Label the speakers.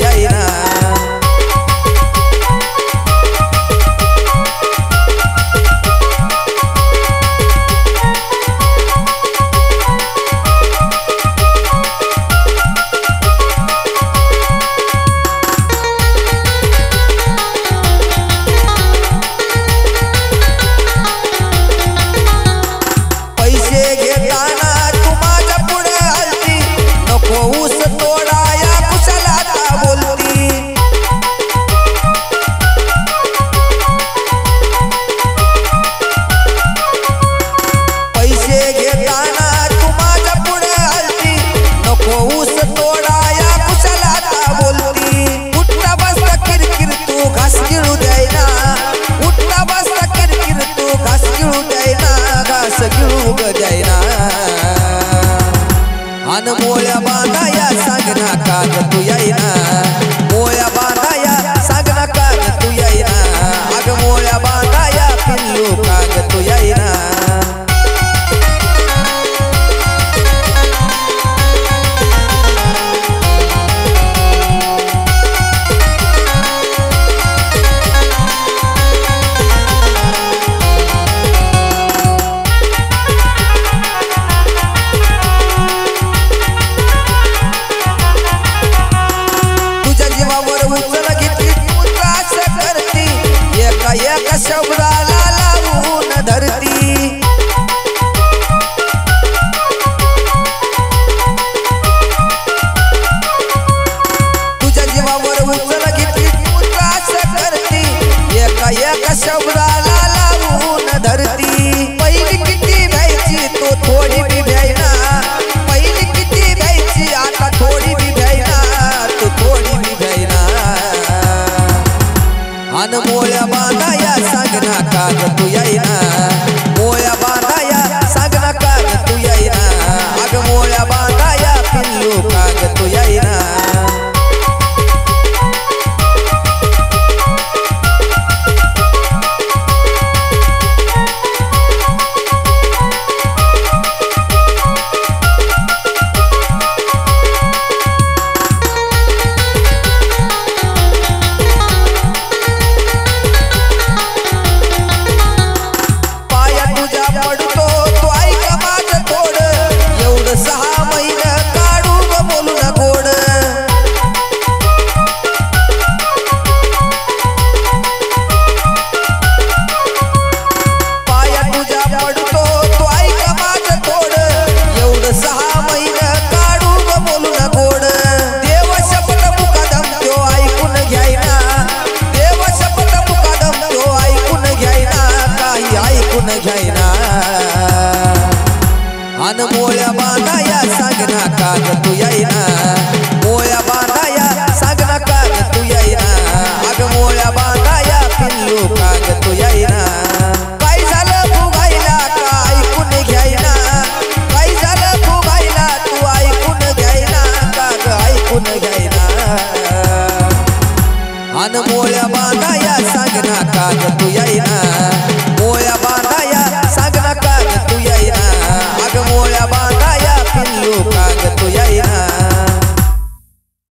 Speaker 1: येईना अन मोळ्या बांधाया सांगना काग तू येईना मोळ्या बांधाया सांगना काग तू येईना अग मोळ्या बांधाया पिल्लू काग तू येईना एका शब्दाला लावून धरती तुझ्या जीवावर उचल घेतली तू त्रास करती एका शब्दाला लावून धरती पहिली किती भ्यायची तो थोडी बी भ्यायना पहिली किती भ्यायची आता थोडी बी भ्यायना तू थोडी बी भ्यायना अन मोळ्या बांधाया सांगना काग तू येईना मोळ्या बांधाया सांगना काग तू येईना अग मोळ्या बांधाया पिल्लू काग तू येईना अन मोळ्या बांधाया सांगना काग तू येईना मोळ्या बांधाया सांगना काग तू येईना अग मोळ्या बांधाया पिल्लू काग तू येईना काय झालं तू गायला का ऐकून घ्यायना काय झालं तू गायला तू ऐकून घ्यायना काग ऐकून घ्यायना अन मोळ्या बांधाया